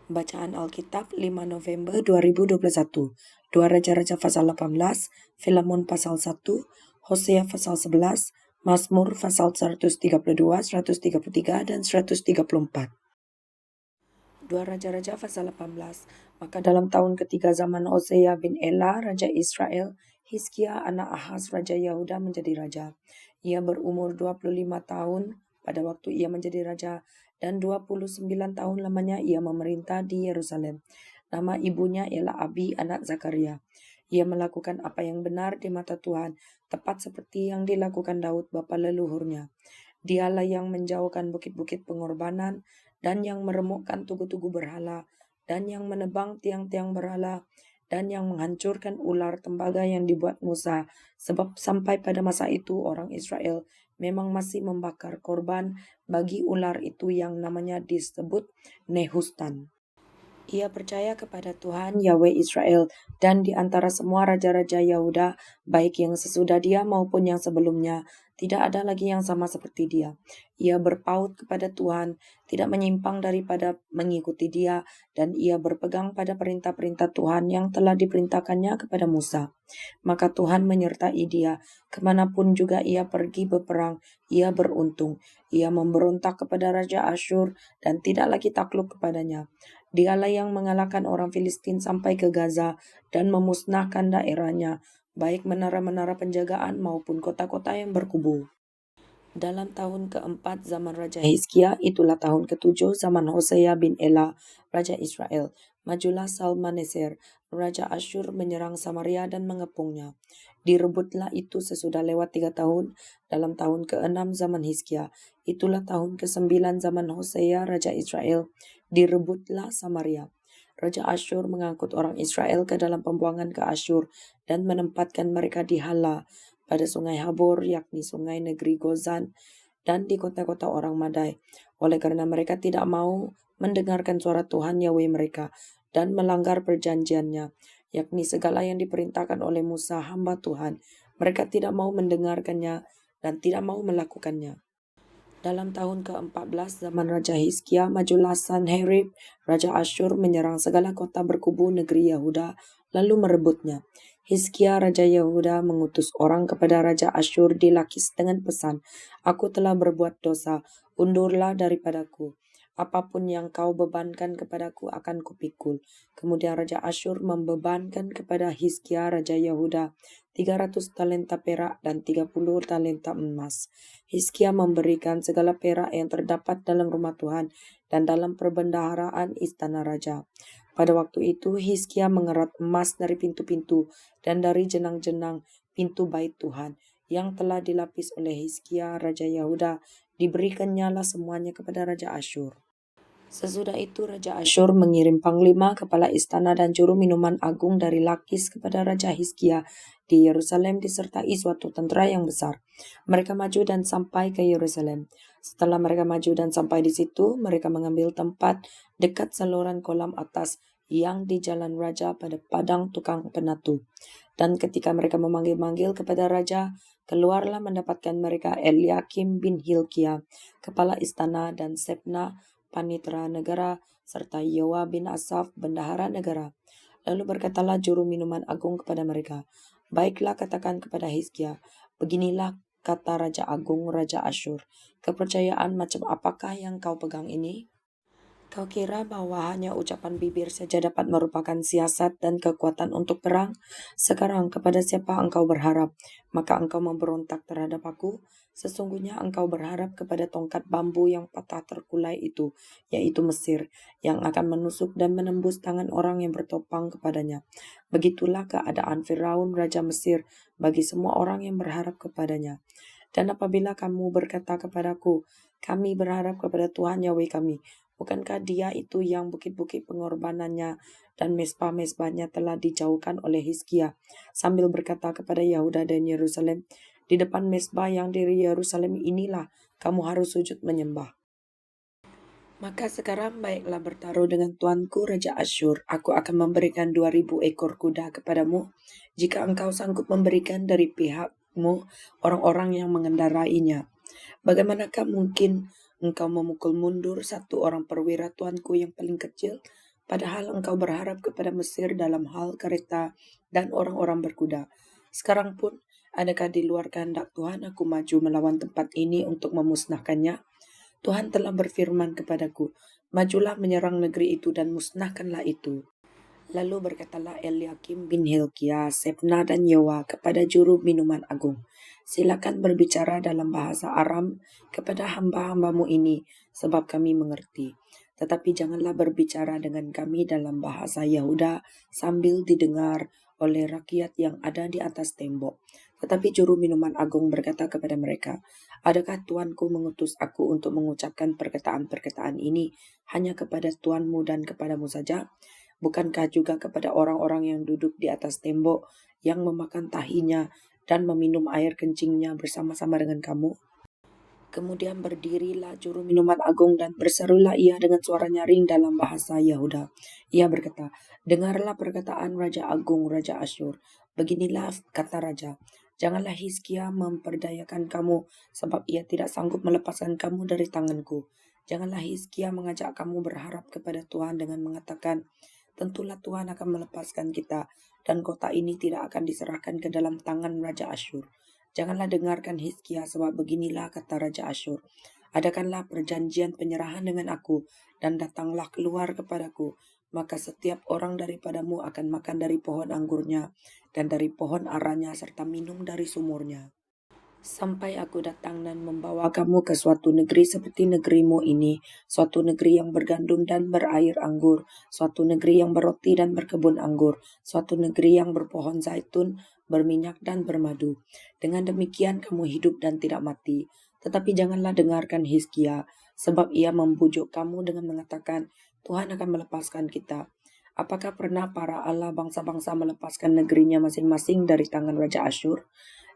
Bacaan Alkitab 5 November 2021. 2 Raja-Raja pasal 18, Filemon pasal 1, Hosea pasal 11, Mazmur pasal 132, 133, dan 134. 2 Raja-Raja pasal 18. Maka dalam tahun ketiga zaman Hosea bin Ela, Raja Israel, Hizkia anak Ahaz, Raja Yahuda menjadi raja. Ia berumur 25 tahun pada waktu ia menjadi raja, dan 29 tahun lamanya ia memerintah di Yerusalem. Nama ibunya ialah Abi anak Zakaria. Ia melakukan apa yang benar di mata Tuhan, tepat seperti yang dilakukan Daud bapa leluhurnya. Dialah yang menjauhkan bukit-bukit pengorbanan, dan yang meremukkan tugu-tugu berhala, dan yang menebang tiang-tiang berhala, dan yang menghancurkan ular tembaga yang dibuat Musa. Sebab sampai pada masa itu orang Israel memang masih membakar korban bagi ular itu yang namanya disebut Nehustan. Ia percaya kepada Tuhan Yahweh Israel, dan di antara semua raja-raja Yahuda, baik yang sesudah dia maupun yang sebelumnya, tidak ada lagi yang sama seperti dia. Ia berpaut kepada Tuhan, tidak menyimpang daripada mengikuti dia, dan ia berpegang pada perintah-perintah Tuhan yang telah diperintahkannya kepada Musa. Maka Tuhan menyertai dia, kemanapun juga ia pergi berperang, ia beruntung. Ia memberontak kepada Raja Asyur, dan tidak lagi takluk kepadanya. Dialah yang mengalahkan orang Filistin sampai ke Gaza dan memusnahkan daerahnya, baik menara-menara penjagaan maupun kota-kota yang berkubu. Dalam tahun keempat zaman Raja Hizkia, itulah tahun ketujuh zaman Hosea bin Ela, Raja Israel. Majulah Salmaneser, Raja Asyur menyerang Samaria dan mengepungnya. Direbutlah itu sesudah lewat 3 tahun, dalam tahun ke-6 zaman Hizkia. Itulah tahun ke-9 zaman Hosea, Raja Israel. Direbutlah Samaria. Raja Asyur mengangkut orang Israel ke dalam pembuangan ke Asyur dan menempatkan mereka di Hala, pada sungai Habor, yakni sungai negeri Gozan, dan di kota-kota orang Madai. Oleh karena mereka tidak mau mendengarkan suara Tuhan Yahweh mereka dan melanggar perjanjiannya, yakni segala yang diperintahkan oleh Musa hamba Tuhan. Mereka tidak mau mendengarkannya dan tidak mau melakukannya. Dalam tahun ke-14 zaman Raja Hizkia, majulah Sanherib, Raja Asyur menyerang segala kota berkubu negeri Yahuda, lalu merebutnya. Hizkia Raja Yahuda mengutus orang kepada Raja Asyur di Lakis dengan pesan, "Aku telah berbuat dosa, undurlah daripadaku. Apapun yang kau bebankan kepadaku akan kupikul." Kemudian Raja Asyur membebankan kepada Hizkia Raja Yahuda 300 talenta perak dan 30 talenta emas. Hizkia memberikan segala perak yang terdapat dalam rumah Tuhan dan dalam perbendaharaan istana raja. Pada waktu itu Hizkia mengerat emas dari pintu-pintu dan dari jenang-jenang pintu bait Tuhan yang telah dilapis oleh Hizkia Raja Yahuda, diberikannya lah semuanya kepada Raja Asyur. Sesudah itu Raja Asyur mengirim panglima, kepala istana dan juru minuman agung dari Lakis kepada Raja Hizkia di Yerusalem disertai suatu tentara yang besar. Mereka maju dan sampai ke Yerusalem. Setelah mereka maju dan sampai di situ, mereka mengambil tempat dekat saluran kolam atas yang di Jalan Raja pada padang tukang penatu. Dan ketika mereka memanggil-manggil kepada Raja, keluarlah mendapatkan mereka Eliakim bin Hilkia, kepala istana, dan Sebna, panitera negara, serta Yoa bin Asaf, bendahara negara. Lalu berkatalah juru minuman agung kepada mereka, "Baiklah, katakan kepada Hizkia, beginilah kata Raja Agung, Raja Asyur, kepercayaan macam apakah yang kau pegang ini? Kau kira bahwa hanya ucapan bibir saja dapat merupakan siasat dan kekuatan untuk perang? Sekarang kepada siapa engkau berharap? Maka engkau memberontak terhadap aku? Sesungguhnya engkau berharap kepada tongkat bambu yang patah terkulai itu, yaitu Mesir, yang akan menusuk dan menembus tangan orang yang bertopang kepadanya. Begitulah keadaan Firaun Raja Mesir bagi semua orang yang berharap kepadanya. Dan apabila kamu berkata kepadaku, kami berharap kepada Tuhan Yahweh kami, bukankah dia itu yang bukit-bukit pengorbanannya dan mezbah-mezbahnya telah dijauhkan oleh Hizkia, sambil berkata kepada Yahuda dan Yerusalem, di depan mezbah yang di Yerusalem inilah kamu harus sujud menyembah. Maka sekarang baiklah bertaruh dengan tuanku Raja Asyur. Aku akan memberikan 2.000 ekor kuda kepadamu, jika engkau sanggup memberikan dari pihakmu orang-orang yang mengendarainya. Bagaimanakah mungkin engkau memukul mundur satu orang perwira tuanku yang paling kecil? Padahal engkau berharap kepada Mesir dalam hal kereta dan orang-orang berkuda. Sekarang pun, adakah di luar kehendak Tuhan aku maju melawan tempat ini untuk memusnahkannya? Tuhan telah berfirman kepadaku, majulah menyerang negeri itu dan musnahkanlah itu. Lalu berkatalah Eliakim bin Hilkiah, Sebna dan Yowa kepada juru minuman agung, silakan berbicara dalam bahasa Aram kepada hamba-hambamu ini, sebab kami mengerti. Tetapi janganlah berbicara dengan kami dalam bahasa Yahuda sambil didengar oleh rakyat yang ada di atas tembok. Tetapi juru minuman agung berkata kepada mereka, adakah tuanku mengutus aku untuk mengucapkan perkataan-perkataan ini hanya kepada tuanmu dan kepadamu saja? Bukankah juga kepada orang-orang yang duduk di atas tembok, yang memakan tahinya dan meminum air kencingnya bersama-sama dengan kamu? Kemudian berdirilah juru minuman agung dan berserulah ia dengan suara nyaring dalam bahasa Yahuda. Ia berkata, dengarlah perkataan Raja Agung, Raja Asyur. Beginilah kata Raja, janganlah Hizkia memperdayakan kamu, sebab ia tidak sanggup melepaskan kamu dari tanganku. Janganlah Hizkia mengajak kamu berharap kepada Tuhan dengan mengatakan, tentulah Tuhan akan melepaskan kita, dan kota ini tidak akan diserahkan ke dalam tangan Raja Asyur. Janganlah dengarkan Hizkia, sebab beginilah kata Raja Asyur. Adakanlah perjanjian penyerahan dengan aku, dan datanglah keluar kepadaku. Maka setiap orang daripadamu akan makan dari pohon anggurnya, dan dari pohon aranya, serta minum dari sumurnya. Sampai aku datang dan membawa kamu ke suatu negeri seperti negerimu ini, suatu negeri yang bergandum dan berair anggur, suatu negeri yang berroti dan berkebun anggur, suatu negeri yang berpohon zaitun, berminyak dan bermadu. Dengan demikian kamu hidup dan tidak mati. Tetapi janganlah dengarkan Hizkia, sebab ia membujuk kamu dengan mengatakan, Tuhan akan melepaskan kita. Apakah pernah para Allah bangsa-bangsa melepaskan negerinya masing-masing dari tangan Raja Asyur?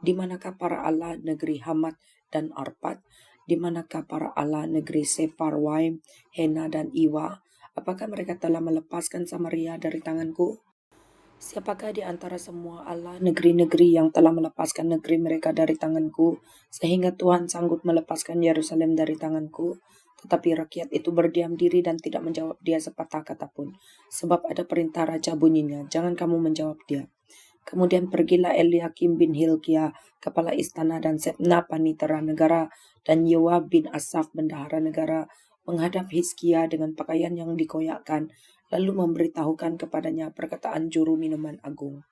Di manakah para Allah negeri Hamat dan Arpad? Di manakah para Allah negeri Sefarwaim, Hena dan Iwa? Apakah mereka telah melepaskan Samaria dari tanganku? Siapakah di antara semua Allah negeri-negeri yang telah melepaskan negeri mereka dari tanganku, sehingga Tuhan sanggup melepaskan Yerusalem dari tanganku? Tetapi rakyat itu berdiam diri dan tidak menjawab dia sepatah kata pun. Sebab ada perintah raja bunyinya, jangan kamu menjawab dia. Kemudian pergilah Eliakim bin Hilkiah, kepala istana, dan Sebna panitera negara, dan Yoab bin Asaf bendahara negara, menghadap Hizkia dengan pakaian yang dikoyakkan, lalu memberitahukan kepadanya perkataan juru minuman agung.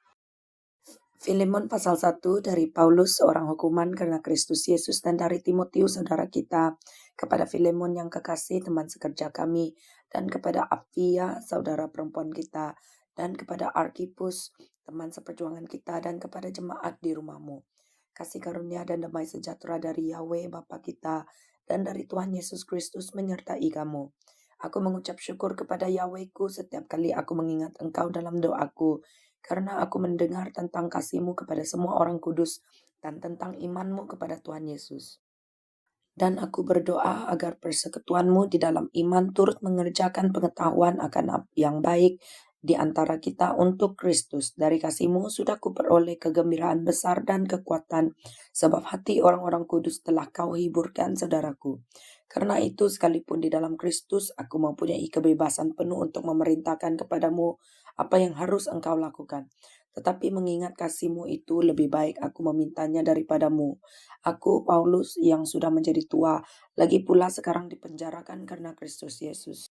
Filemon pasal 1 dari Paulus, seorang hukuman karena Kristus Yesus, dan dari Timotius saudara kita, kepada Filemon yang kekasih teman sekerja kami, dan kepada Apfia saudara perempuan kita, dan kepada Arkippus teman seperjuangan kita, dan kepada jemaat di rumahmu. Kasih karunia dan damai sejahtera dari Yahweh Bapa kita dan dari Tuhan Yesus Kristus menyertai kamu. Aku mengucap syukur kepada Yahwehku setiap kali aku mengingat engkau dalam doaku, karena aku mendengar tentang kasih-Mu kepada semua orang kudus dan tentang iman-Mu kepada Tuhan Yesus. Dan aku berdoa agar persekutuan-Mu di dalam iman turut mengerjakan pengetahuan akan yang baik di antara kita untuk Kristus. Dari kasih-Mu sudah kuperoleh kegembiraan besar dan kekuatan, sebab hati orang-orang kudus telah Kau hiburkan, saudaraku. Karena itu, sekalipun di dalam Kristus, aku mempunyai kebebasan penuh untuk memerintahkan kepadamu apa yang harus engkau lakukan. Tetapi mengingat kasih-Mu itu, lebih baik aku memintanya daripadamu. Aku, Paulus, yang sudah menjadi tua, lagi pula sekarang dipenjarakan karena Kristus Yesus,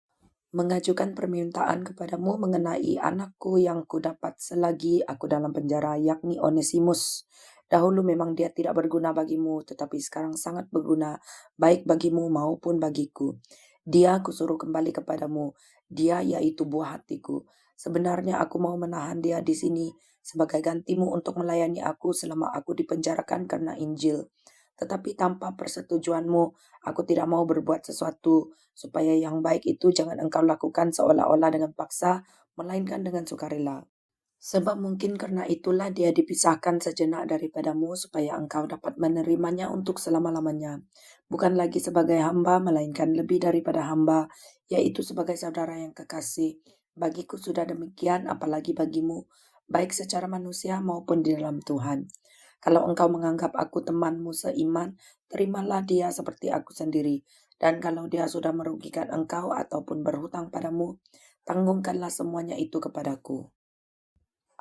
mengajukan permintaan kepadamu mengenai anakku yang kudapat selagi aku dalam penjara, yakni Onesimus. Dahulu memang dia tidak berguna bagimu, tetapi sekarang sangat berguna, baik bagimu maupun bagiku. Dia kusuruh kembali kepadamu, dia yaitu buah hatiku. Sebenarnya aku mau menahan dia di sini sebagai gantimu untuk melayani aku selama aku dipenjarakan karena Injil. Tetapi tanpa persetujuanmu, aku tidak mau berbuat sesuatu, supaya yang baik itu jangan engkau lakukan seolah-olah dengan paksa, melainkan dengan sukarela. Sebab mungkin karena itulah dia dipisahkan sejenak daripadamu, supaya engkau dapat menerimanya untuk selama-lamanya. Bukan lagi sebagai hamba, melainkan lebih daripada hamba, yaitu sebagai saudara yang kekasih. Bagiku sudah demikian, apalagi bagimu, baik secara manusia maupun di dalam Tuhan. Kalau engkau menganggap aku temanmu seiman, terimalah dia seperti aku sendiri. Dan kalau dia sudah merugikan engkau ataupun berhutang padamu, Tanggungkanlah semuanya itu kepadaku.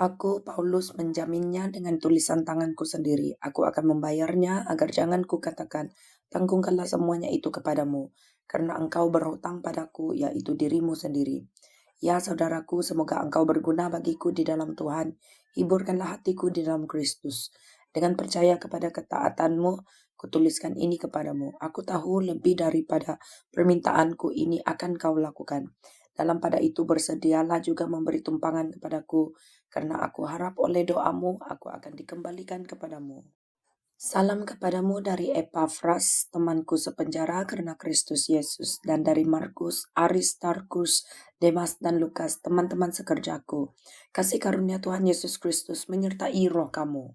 Aku, Paulus, menjaminnya dengan tulisan tanganku sendiri. Aku akan membayarnya agar jangan kukatakan, tanggungkanlah semuanya itu kepadamu, karena engkau berhutang padaku, yaitu dirimu sendiri. Ya saudaraku, semoga engkau berguna bagiku di dalam Tuhan. Hiburkanlah hatiku di dalam Kristus. Dengan percaya kepada ketaatanmu, kutuliskan ini kepadamu. Aku tahu lebih daripada permintaanku ini akan kau lakukan. Dalam pada itu bersedialah juga memberi tumpangan kepadaku, karena aku harap oleh doamu aku akan dikembalikan kepadamu. Salam kepadamu dari Epafras, temanku sepenjara karena Kristus Yesus, dan dari Markus, Aristarkus, Demas, dan Lukas, teman-teman sekerjaku. Kasih karunia Tuhan Yesus Kristus menyertai roh kamu.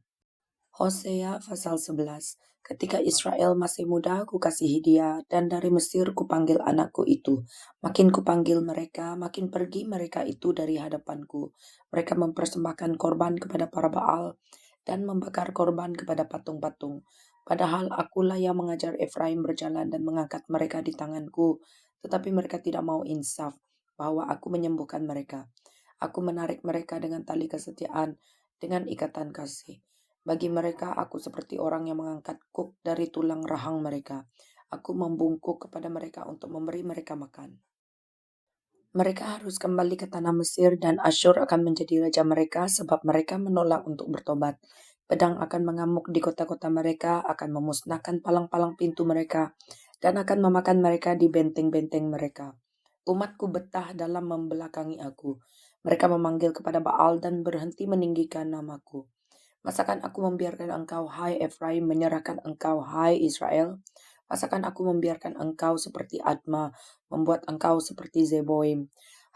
Hosea pasal 11. Ketika Israel masih muda, kukasihi dia, dan dari Mesir kupanggil anakku itu. Makin kupanggil mereka, makin pergi mereka itu dari hadapanku. Mereka mempersembahkan korban kepada para Baal, dan membakar korban kepada patung-patung. Padahal akulah yang mengajar Efraim berjalan dan mengangkat mereka di tanganku, tetapi mereka tidak mau insaf bahwa aku menyembuhkan mereka. Aku menarik mereka dengan tali kesetiaan, dengan ikatan kasih. Bagi mereka, aku seperti orang yang mengangkat kuk dari tulang rahang mereka. Aku membungkuk kepada mereka untuk memberi mereka makan. Mereka harus kembali ke tanah Mesir dan Asyur akan menjadi raja mereka sebab mereka menolak untuk bertobat. Pedang akan mengamuk di kota-kota mereka, akan memusnahkan palang-palang pintu mereka, dan akan memakan mereka di benteng-benteng mereka. Umatku betah dalam membelakangi aku. Mereka memanggil kepada Baal dan berhenti meninggikan namaku. Masakan aku membiarkan engkau, hai Efraim, menyerahkan engkau, hai Israel? Masakan aku membiarkan engkau seperti Adma, membuat engkau seperti Zeboim?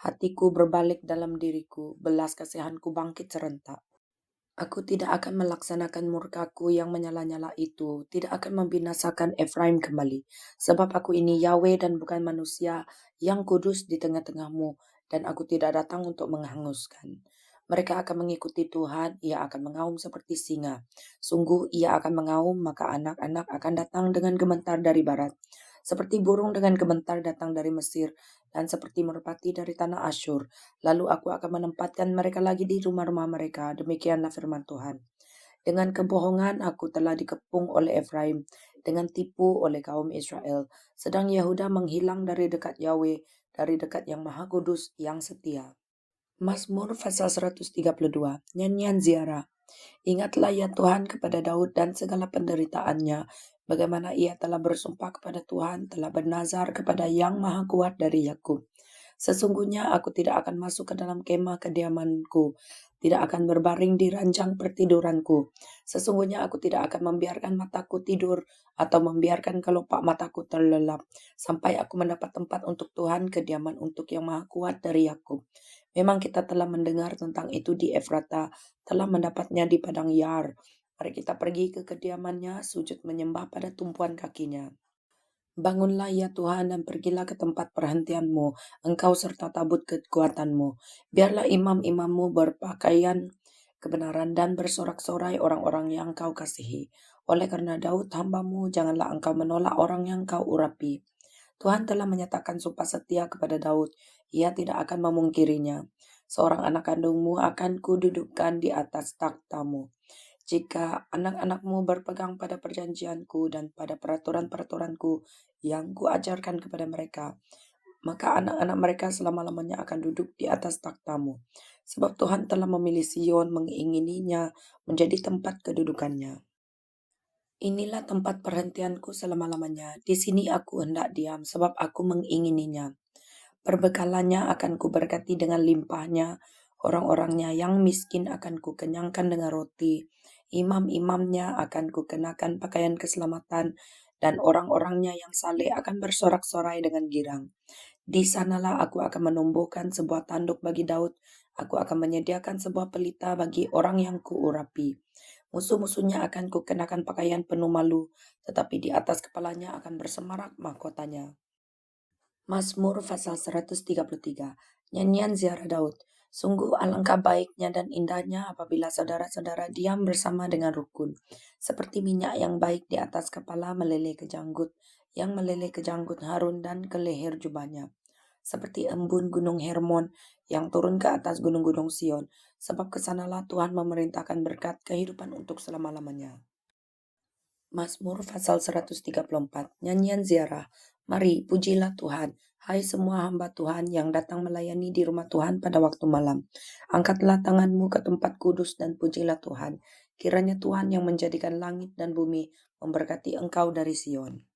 Hatiku berbalik dalam diriku, belas kasihanku bangkit serentak. Aku tidak akan melaksanakan murkaku yang menyala-nyala itu, tidak akan membinasakan Efraim kembali. Sebab aku ini Yahweh dan bukan manusia yang kudus di tengah-tengahmu, dan aku tidak datang untuk menghanguskan. Mereka akan mengikuti Tuhan, ia akan mengaum seperti singa. Sungguh ia akan mengaum, maka anak-anak akan datang dengan gemetar dari barat. Seperti burung dengan gemetar datang dari Mesir, dan seperti merpati dari tanah Asyur. Lalu aku akan menempatkan mereka lagi di rumah-rumah mereka. Demikianlah firman Tuhan. Dengan kebohongan aku telah dikepung oleh Efraim, dengan tipu oleh kaum Israel. Sedang Yehuda menghilang dari dekat Yahweh, dari dekat yang Maha Kudus, yang setia. Mazmur pasal 132. Nyanyian ziarah. Ingatlah ya Tuhan kepada Daud dan segala penderitaannya, bagaimana ia telah bersumpah kepada Tuhan, telah bernazar kepada Yang Maha Kuat dari Yakub. Sesungguhnya aku tidak akan masuk ke dalam kemah kediamanku, tidak akan berbaring di ranjang pertiduranku. Sesungguhnya aku tidak akan membiarkan mataku tidur atau membiarkan kelopak mataku terlelap, sampai aku mendapat tempat untuk Tuhan, kediaman untuk Yang Maha Kuat dari Yakub. Memang kita telah mendengar tentang itu di Efrata, telah mendapatnya di padang Yar. Mari kita pergi ke kediamannya, sujud menyembah pada tumpuan kakinya. Bangunlah ya Tuhan dan pergilah ke tempat perhentianmu, engkau serta tabut kekuatanmu. Biarlah imam-imammu berpakaian kebenaran dan bersorak-sorai orang-orang yang kau kasihi. Oleh karena Daud hambamu, janganlah engkau menolak orang yang kau urapi. Tuhan telah menyatakan sumpah setia kepada Daud, ia tidak akan memungkirinya. Seorang anak kandungmu akan kududukkan di atas takhtamu. Jika anak-anakmu berpegang pada perjanjianku dan pada peraturan-peraturanku yang kuajarkan kepada mereka, maka anak-anak mereka selama-lamanya akan duduk di atas takhtamu. Sebab Tuhan telah memilih Sion, mengingininya menjadi tempat kedudukannya. Inilah tempat perhentianku selama-lamanya. Di sini aku hendak diam, sebab aku mengingininya. Perbekalannya akan kuberkati dengan limpahnya. Orang-orangnya yang miskin akan kukenyangkan dengan roti. Imam-imamnya akan kukenakan pakaian keselamatan. Dan orang-orangnya yang saleh akan bersorak-sorai dengan girang. Di sanalah aku akan menumbuhkan sebuah tanduk bagi Daud. Aku akan menyediakan sebuah pelita bagi orang yang kuurapi. Musuh-musuhnya akan kukenakan pakaian penuh malu, tetapi di atas kepalanya akan bersemarak mahkotanya. Mazmur pasal 133. Nyanyian ziarah Daud. Sungguh alangkah baiknya dan indahnya apabila saudara-saudara diam bersama dengan rukun. Seperti minyak yang baik di atas kepala meleleh ke janggut, yang meleleh ke janggut Harun dan ke leher jubahnya. seperti embun gunung Hermon yang turun ke atas gunung-gunung Sion, sebab kesanalah Tuhan memerintahkan berkat kehidupan untuk selama-lamanya. Mazmur pasal 134, nyanyian ziarah. Mari, pujilah Tuhan, hai semua hamba Tuhan yang datang melayani di rumah Tuhan pada waktu malam. Angkatlah tanganmu ke tempat kudus dan pujilah Tuhan. Kiranya Tuhan yang menjadikan langit dan bumi memberkati engkau dari Sion.